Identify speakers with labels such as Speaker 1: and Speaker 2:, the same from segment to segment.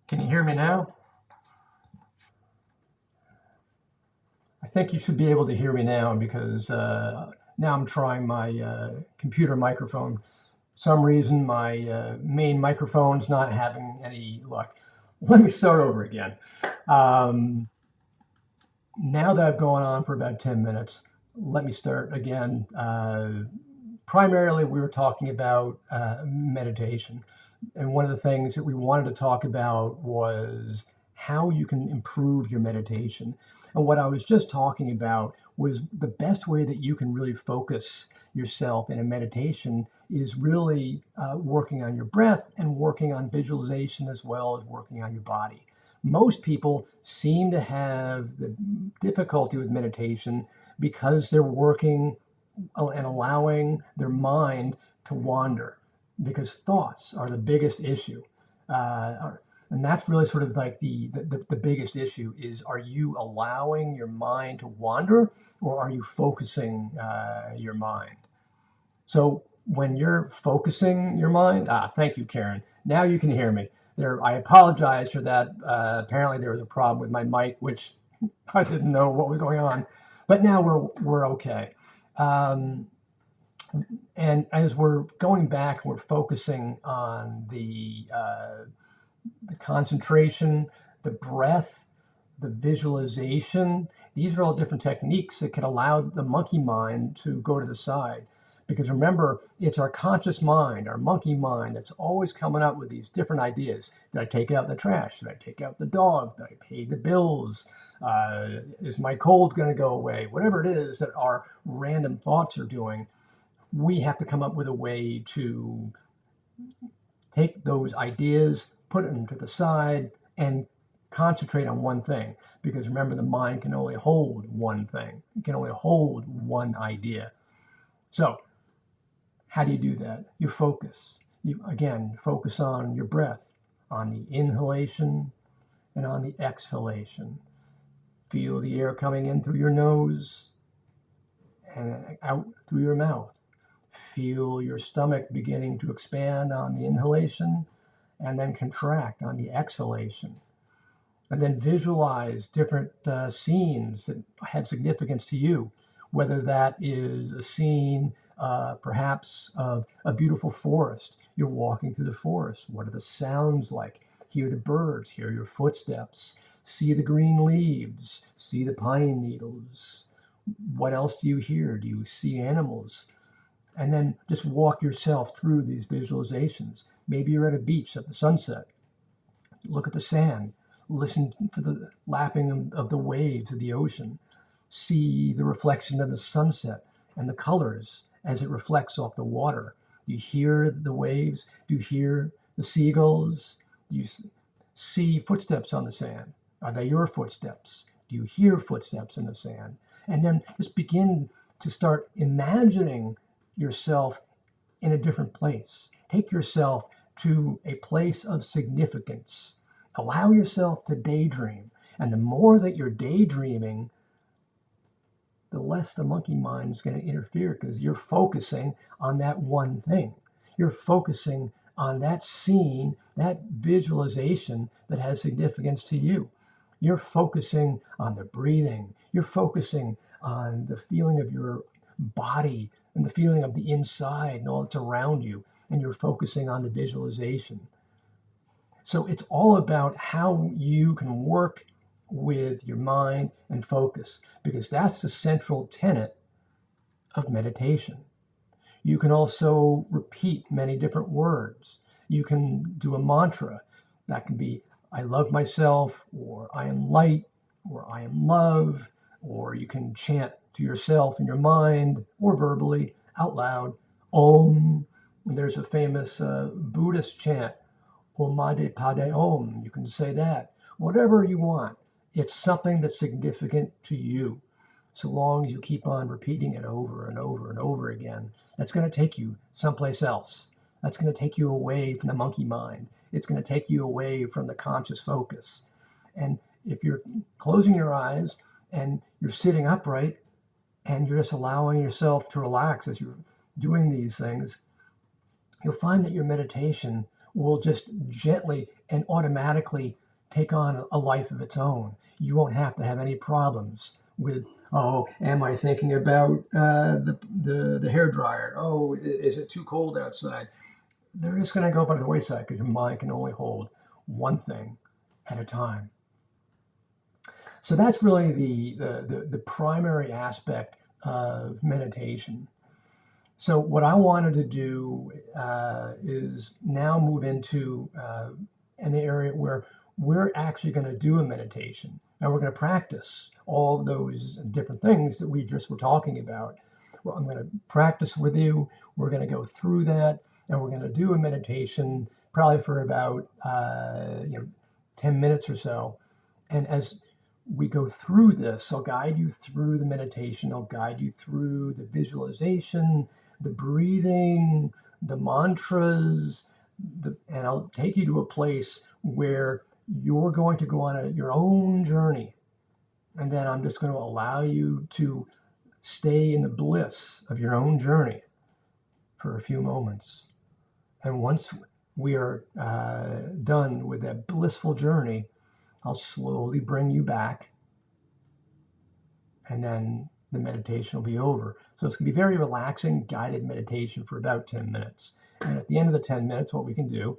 Speaker 1: Can you hear me now? I think you should be able to hear me now because now I'm trying my computer microphone. Some reason my main microphone's not having any luck. Let me start over again. Um, Now that I've gone on for about 10 minutes, let me start again. Primarily, we were talking about meditation. And one of the things that we wanted to talk about was how you can improve your meditation. And what I was just talking about was the best way that you can really focus yourself in a meditation is really working on your breath and working on visualization as well as working on your body. Most people seem to have the difficulty with meditation because they're working and allowing their mind to wander, because thoughts are the biggest issue. And that's really sort of like the biggest issue is, are you allowing your mind to wander, or are you focusing your mind? So when you're focusing your mind, thank you, Karen. Now you can hear me. There, I apologize for that. Apparently there was a problem with my mic, which I didn't know what was going on, but now we're okay. Um, and as we're going back, we're focusing on the concentration, the breath, the visualization. These are all different techniques that can allow the monkey mind to go to the side. Because remember, it's our conscious mind, our monkey mind, that's always coming up with these different ideas. Did I take out the trash? Did I take out the dog? Did I pay the bills? Is my cold going to go away? Whatever it is that our random thoughts are doing, we have to come up with a way to take those ideas, put them to the side, and concentrate on one thing. Because remember, the mind can only hold one thing. It can only hold one idea. So, how do you do that? You focus. You, again, focus on your breath, on the inhalation and on the exhalation. Feel the air coming in through your nose and out through your mouth. Feel your stomach beginning to expand on the inhalation and then contract on the exhalation. And then visualize different scenes that have significance to you, whether that is a scene perhaps of a beautiful forest. You're walking through the forest. What are the sounds like? Hear the birds, hear your footsteps, see the green leaves, see the pine needles. What else do you hear? Do you see animals? And then just walk yourself through these visualizations. Maybe you're at a beach at the sunset. Look at the sand. Listen for the lapping of the waves of the ocean. See the reflection of the sunset and the colors as it reflects off the water. Do you hear the waves? Do you hear the seagulls? Do you see footsteps on the sand? Are they your footsteps? Do you hear footsteps in the sand? And then just begin to start imagining yourself in a different place. Take yourself to a place of significance. Allow yourself to daydream. And the more that you're daydreaming, the less the monkey mind is going to interfere, because you're focusing on that one thing. You're focusing on that scene, that visualization that has significance to you. You're focusing on the breathing. You're focusing on the feeling of your body and the feeling of the inside and all that's around you. And you're focusing on the visualization. So it's all about how you can work with your mind and focus, because that's the central tenet of meditation. You can also repeat many different words. You can do a mantra. That can be, I love myself, or I am light, or I am love, or you can chant to yourself in your mind or verbally out loud, Om. And there's a famous Buddhist chant, Om Mani Padme Om. You can say that. Whatever you want. It's something that's significant to you. So long as you keep on repeating it over and over and over again, that's going to take you someplace else. That's going to take you away from the monkey mind. It's going to take you away from the conscious focus. And if you're closing your eyes and you're sitting upright and you're just allowing yourself to relax as you're doing these things, you'll find that your meditation will just gently and automatically take on a life of its own. You won't have to have any problems with, oh, am I thinking about the hair dryer? Oh, is it too cold outside? They're just going to go by the wayside because your mind can only hold one thing at a time. So that's really the primary aspect of meditation. So what I wanted to do is now move into an area where we're actually going to do a meditation. Now we're going to practice all of those different things that we just were talking about. Well, I'm going to practice with you. We're going to go through that, and we're going to do a meditation probably for about 10 minutes or so. And as we go through this, I'll guide you through the meditation. I'll guide you through the visualization, the breathing, the mantras, and I'll take you to a place where you're going to go on your own journey. And then I'm just going to allow you to stay in the bliss of your own journey for a few moments. And once we are done with that blissful journey, I'll slowly bring you back, and then the meditation will be over. So it's going to be very relaxing, guided meditation for about 10 minutes. And at the end of the 10 minutes, what we can do,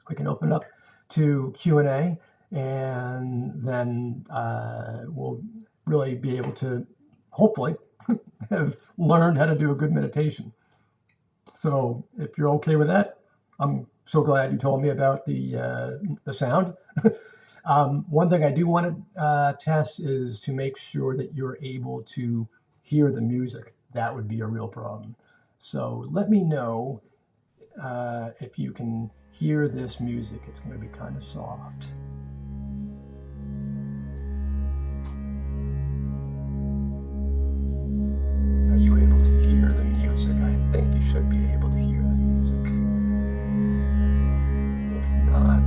Speaker 1: we can open it up to Q&A, and then we'll really be able to, hopefully, have learned how to do a good meditation. So if you're okay with that, I'm so glad you told me about the sound. One thing I do want to test is to make sure that you're able to hear the music. That would be a real problem. So let me know if you can hear this music. It's going to be kind of soft. Are you able to hear the music? I think you should be able to hear the music. If not,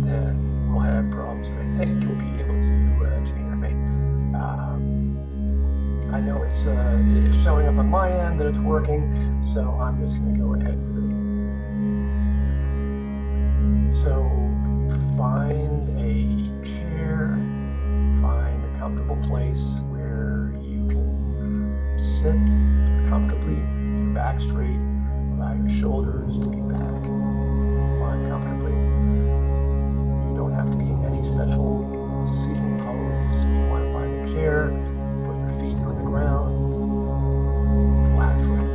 Speaker 1: then we'll have problems. But I think you'll be able to hear me. I know it's showing up on my end that it's working, so I'm just going to go ahead with it. So find a chair, find a comfortable place where you can sit comfortably, your back straight, allow your shoulders to be back, lie comfortably. You don't have to be in any special seating pose. If you want to find a chair, put your feet on the ground, flat-footed.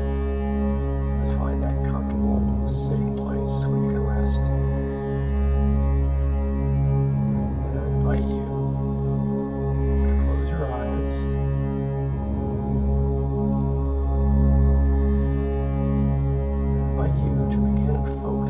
Speaker 1: Just find that comfortable sitting place where you can rest. And I invite you to close your eyes. I invite you to begin focusing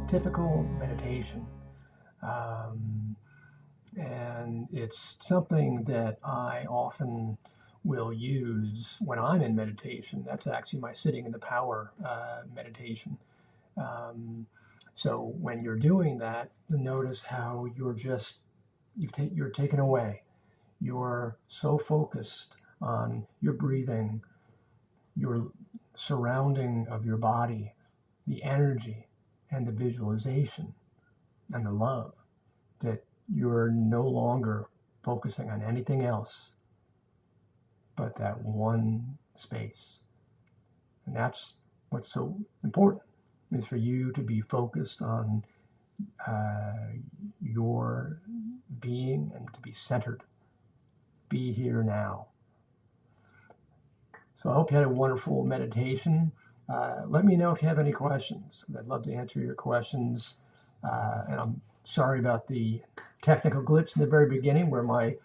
Speaker 1: Typical meditation. And it's something that I often will use when I'm in meditation. That's actually my sitting in the power meditation. So when you're doing that, notice how you're taken away. You're so focused on your breathing, your surrounding of your body, the energy, and the visualization and the love, that you're no longer focusing on anything else but that one space. And that's what's so important, is for you to be focused on your being and to be centered. Be here now. So I hope you had a wonderful meditation. Let me know if you have any questions. I'd love to answer your questions. And I'm sorry about the technical glitch in the very beginning where my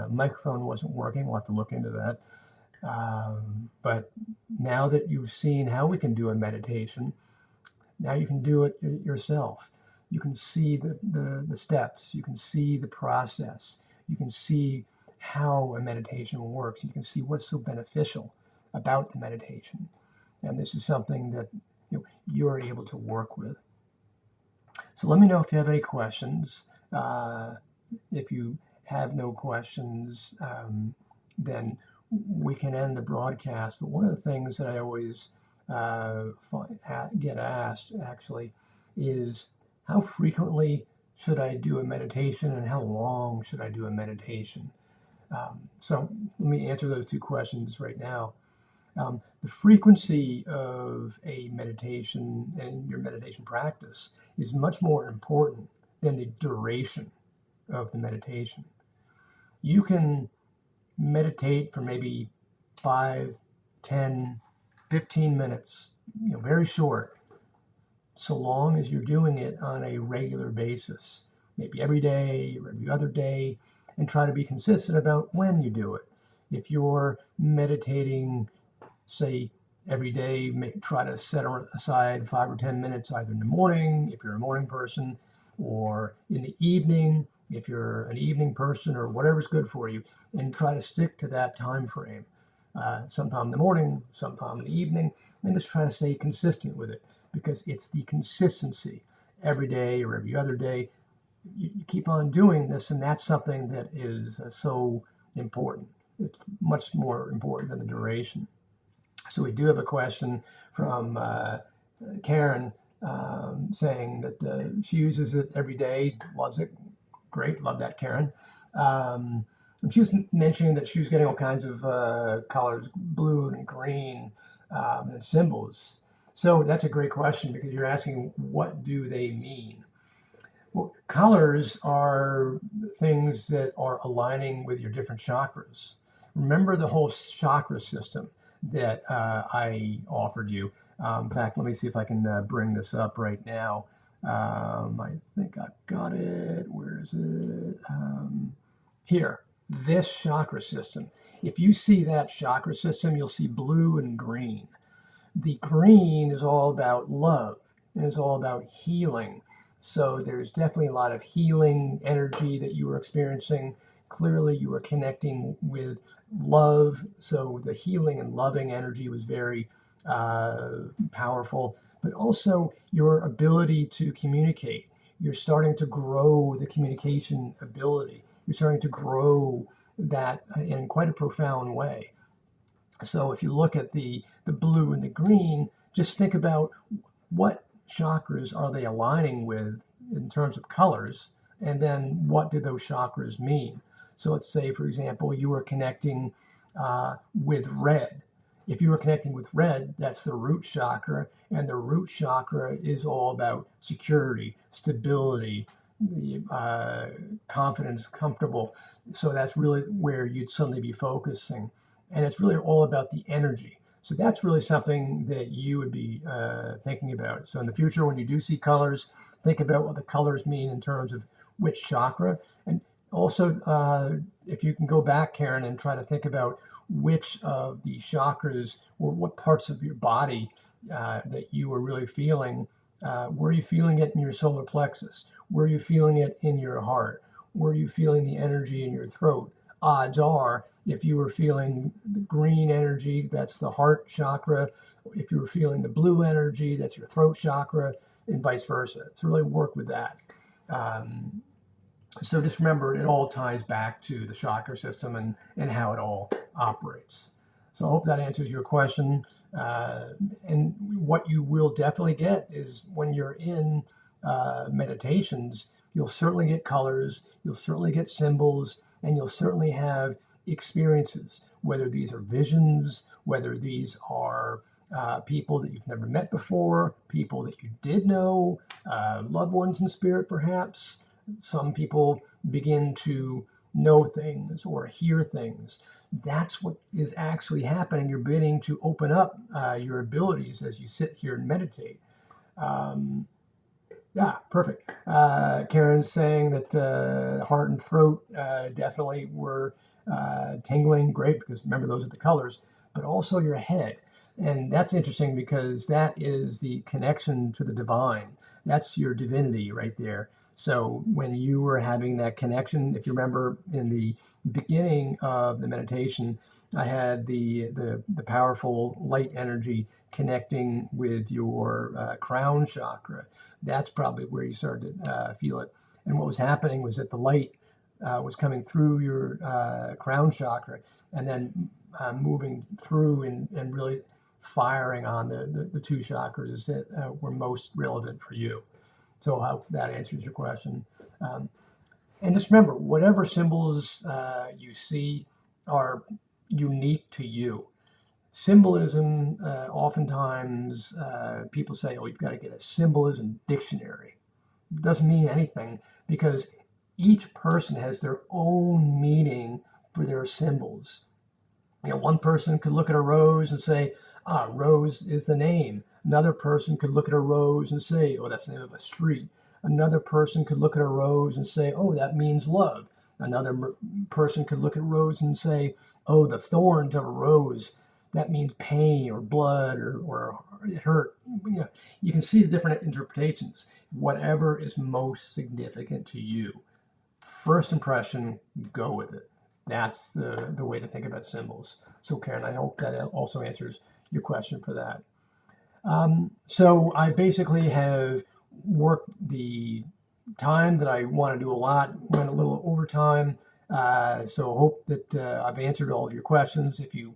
Speaker 1: microphone wasn't working. We'll have to look into that. But now that you've seen how we can do a meditation, now you can do it yourself. You can see the steps. You can see the process. You can see how a meditation works. You can see what's so beneficial about the meditation. And this is something that you're able to work with. So let me know if you have any questions. If you have no questions, then we can end the broadcast. But one of the things that I always get asked, actually, is how frequently should I do a meditation and how long should I do a meditation? So let me answer those two questions right now. The frequency of a meditation and your meditation practice is much more important than the duration of the meditation. You can meditate for maybe 5, 10, 15 minutes, very short, so long as you're doing it on a regular basis, maybe every day or every other day, and try to be consistent about when you do it. If you're meditating, say, every day, try to set aside 5 or 10 minutes either in the morning, if you're a morning person, or in the evening, if you're an evening person, or whatever's good for you, and try to stick to that time frame. Sometime in the morning, sometime in the evening, and just try to stay consistent with it, because it's the consistency every day or every other day. You keep on doing this, and that's something that is so important. It's much more important than the duration. So we do have a question from Karen saying that she uses it every day, loves it. Great, love that, Karen. And she was mentioning that she was getting all kinds of colors, blue and green, and symbols. So that's a great question, because you're asking, what do they mean? Well, colors are things that are aligning with your different chakras. Remember the whole chakra system that I offered you. In fact, let me see if I can bring this up right now. I think I've got it. Where is it? Here. this chakra system. If you see that chakra system, you'll see blue and green. The green is all about love, and it's all about healing. So there's definitely a lot of healing energy that you were experiencing. Clearly, you were connecting with love. So the healing and loving energy was very powerful, but also your ability to communicate. You're starting to grow the communication ability. You're starting to grow that in quite a profound way. So if you look at the blue and the green, just think about what chakras are they aligning with in terms of colors, and then what do those chakras mean? So let's say, for example, you are connecting with red. If you are connecting with red, that's the root chakra, and the root chakra is all about security, stability, confidence, comfortable. So that's really where you'd suddenly be focusing. And it's really all about the energy. So that's really something that you would be thinking about. So in the future, when you do see colors, think about what the colors mean in terms of which chakra. And also, if you can go back, Karen, and try to think about which of the chakras or what parts of your body that you were really feeling. Were you feeling it in your solar plexus? Were you feeling it in your heart? Were you feeling the energy in your throat? Odds are, if you were feeling the green energy, that's the heart chakra. If you were feeling the blue energy, that's your throat chakra, and vice versa. So really work with that. So just remember, it all ties back to the chakra system and how it all operates. So I hope that answers your question. And what you will definitely get is when you're in meditations, you'll certainly get colors, you'll certainly get symbols, and you'll certainly have experiences, whether these are visions, whether these are people that you've never met before, people that you did know, loved ones in spirit perhaps. Some people begin to know things or hear things. That's what is actually happening. You're beginning to open up your abilities as you sit here and meditate. Yeah, perfect. Karen's saying that heart and throat definitely were tingling. Great, because remember, those are the colors, but also your head. And that's interesting because that is the connection to the divine. That's your divinity right there. So when you were having that connection, if you remember in the beginning of the meditation, I had the powerful light energy connecting with your crown chakra. That's probably where you started to feel it. And what was happening was that the light was coming through your crown chakra and then moving through and really firing on the two chakras that were most relevant for you. So I hope that answers your question. And just remember, whatever symbols you see are unique to you. Symbolism, oftentimes people say, oh, you've got to get a symbolism dictionary. It doesn't mean anything because each person has their own meaning for their symbols. You know, one person could look at a rose and say, rose is the name. Another person could look at a rose and say, oh, that's the name of a street. Another person could look at a rose and say, oh, that means love. Another person could look at a rose and say, oh, the thorns of a rose, that means pain or blood or it hurt. You know, you can see the different interpretations. Whatever is most significant to you. First impression, go with it. That's the way to think about symbols. So Karen, I hope that also answers your question for that. So I basically have worked the time that I want to do a lot, went a little overtime. So I hope that I've answered all of your questions. If you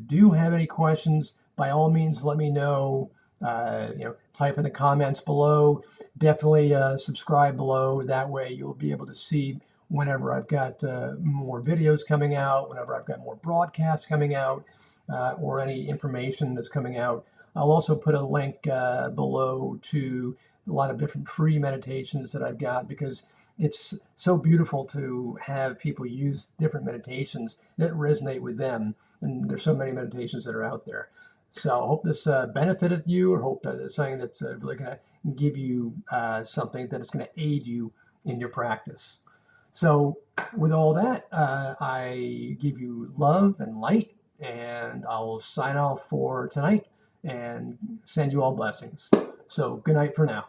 Speaker 1: do have any questions, by all means, let me know. Type in the comments below. Definitely subscribe below. That way you'll be able to see whenever I've got more videos coming out, whenever I've got more broadcasts coming out, or any information that's coming out. I'll also put a link below to a lot of different free meditations that I've got because it's so beautiful to have people use different meditations that resonate with them. And there's so many meditations that are out there. So I hope this benefited you, or hope that it's something that's really going to give you something that is going to aid you in your practice. So with all that, I give you love and light, and I'll sign off for tonight and send you all blessings. So good night for now.